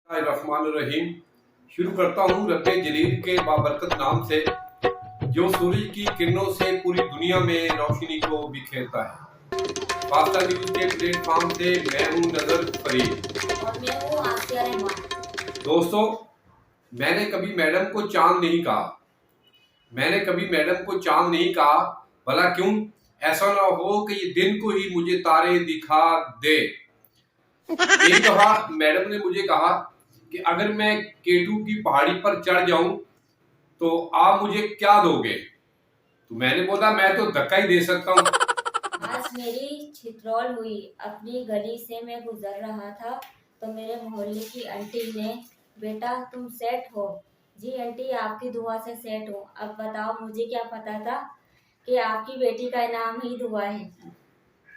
रहीम। शुरू करता हूँ रब्बे जलील के बाबरकत नाम से, जो सूरज की किरणों से पूरी दुनिया में रोशनी को बिखेरता है। फास्टा न्यूज के प्लेटफॉर्म से मैं हूँ नजर फरीद और मैं हूँ आसिया रहमान। दोस्तों, मैंने कभी मैडम को चांद नहीं कहा। भला क्यों? ऐसा ना हो कि ये दिन को ही मुझे तारे दिखा दे। एक दफा मैडम ने मुझे कहा कि अगर मैं केटू की पहाड़ी पर चढ़ जाऊं तो आप मुझे क्या दोगे? तो मैंने बोला, मैं तो धक्का ही दे सकता हूँ। आज मेरी छित्रौल हुई। अपनी गली से मैं गुजर रहा था तो मेरे मोहल्ले की आंटी ने, बेटा तुम सेट हो? जी आंटी, आपकी दुआ से सेट हो। अब बताओ, मुझे क्या पता था कि आपकी बेटी का नाम ही दुआ है।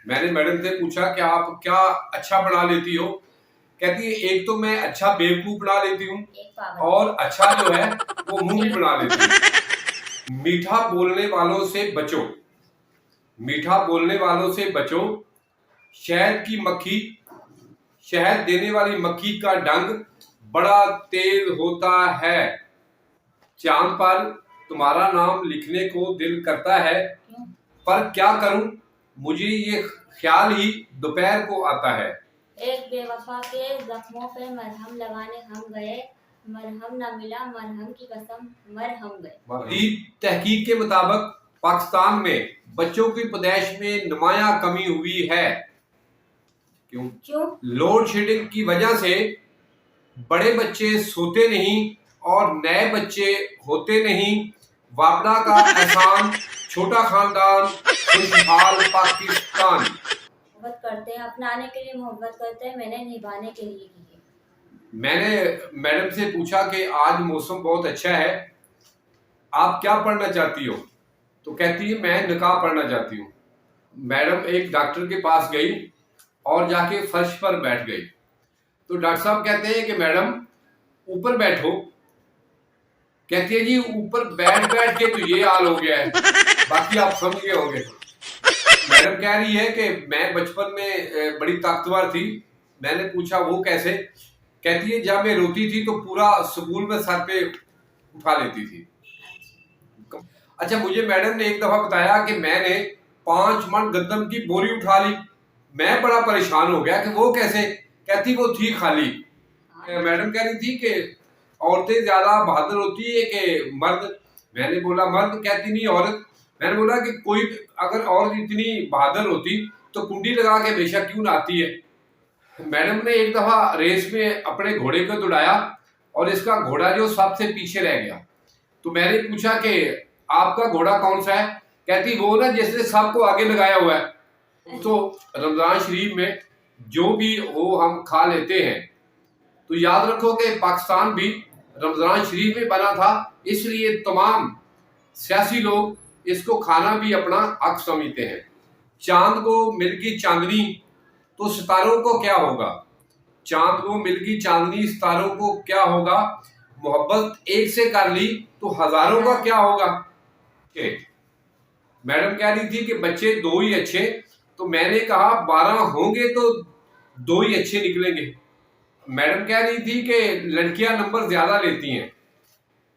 मैंने मैडम से पूछा कि आप क्या अच्छा बना लेती हो? कहती है, एक तो मैं अच्छा बेवकूफ बना लेती हूँ और अच्छा जो है वो मुंह भी बना लेती हूँ। मीठा बोलने वालों से बचो, शहद देने वाली मक्खी का डंग बड़ा तेज होता है। चांद पर तुम्हारा नाम लिखने को दिल करता है, पर क्या करूं, मुझे ये ख्याल ही दोपहर को आता है। एक बेवफा के जख्मों पे मरहम लगाने हम गए, मरहम न मिला, मरहम की कसम मरहम गए। तहकीक के मुताबिक पाकिस्तान में बच्चों की पैदाइश में नुमाया कमी हुई है। क्यों? लोड शेडिंग की वजह से बड़े बच्चे सोते नहीं और नए बच्चे होते नहीं। वापडा का एहसान, छोटा खानदान, खुशहाल पाकिस्तान। मोहब्बत करते हैं, अपनाने के लिए मोहब्बत करते हैं, मैंने निभाने के लिए की है। मैंने मैडम से पूछा कि आज मौसम बहुत अच्छा है, आप क्या पढ़ना चाहती हो? तो कहती है, मैं निकाह पढ़ना चाहती हूँ। मैडम एक डॉक्टर के पास गई और जाके फर्श पर बैठ गई। तो डॉक्टर साहब कहते हैं कि मैडम ऊपर बैठो। कहती है, जी ऊपर बैठ बैठ के तो ये हाल हो गया है, बाकी आप समझ गए होंगे। मैडम कह रही है कि मैं बचपन में बड़ी ताकतवर थी। मैंने पूछा, वो कैसे? कहती है, जब मैं रोती थी तो पूरा स्कूल में सर पे उठा लेती थी। अच्छा, मुझे मैडम ने एक दफा बताया कि मैंने 5 मन गंदम की बोरी उठा ली। मैं बड़ा परेशान हो गया कि वो कैसे? कहती, वो थी खाली। मैडम कह रही थी कि औरतें ज्यादा बहादुर होती है कि मर्द? मैंने बोला मर्द। कहती, नहीं औरत। मैंने बोला कि कोई अगर औरत इतनी बहादुर होती तो कुंडी लगा के हमेशा क्यों ना आती है? मैडम ने एक दफा रेस में अपने घोड़े को दौड़ाया और इसका घोड़ा जो सबसे पीछे रह गया। तो मैंने पूछा कि आपका घोड़ा कौन सा है? कहती, वो ना जिसने सबको आगे लगाया हुआ है। तो रमजान शरीफ में जो भी हो हम खा लेते हैं, तो याद रखो कि पाकिस्तान भी रमजान शरीफ में बना था, इसलिए तमाम सियासी लोग इसको खाना भी अपना हक समझते हैं। चांद को मिल गई चांदनी तो सितारों को क्या होगा? चांद को मिल गई चांदनी, सितारों को क्या होगा? मोहब्बत एक से कर ली तो हजारों का क्या होगा? मैडम कह रही थी कि बच्चे 2 ही अच्छे। तो मैंने कहा 12 होंगे तो 2 ही अच्छे निकलेंगे। मैडम कह रही थी कि लड़कियां नंबर ज्यादा लेती हैं।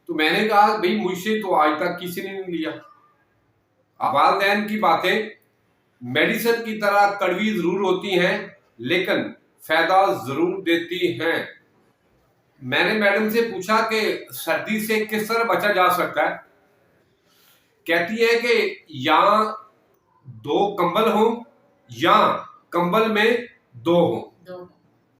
तो मैंने कहा, भाई मुझसे तो आज तक किसी ने नहीं लिया। वालिदैन की बातें मेडिसिन की तरह कड़वी जरूर होती हैं, लेकिन फायदा जरूर देती हैं। मैंने मैडम से पूछा कि सर्दी से किस तरह बचा जा सकता है? कहती है कि या 2 कंबल हो या कंबल में 2 हो।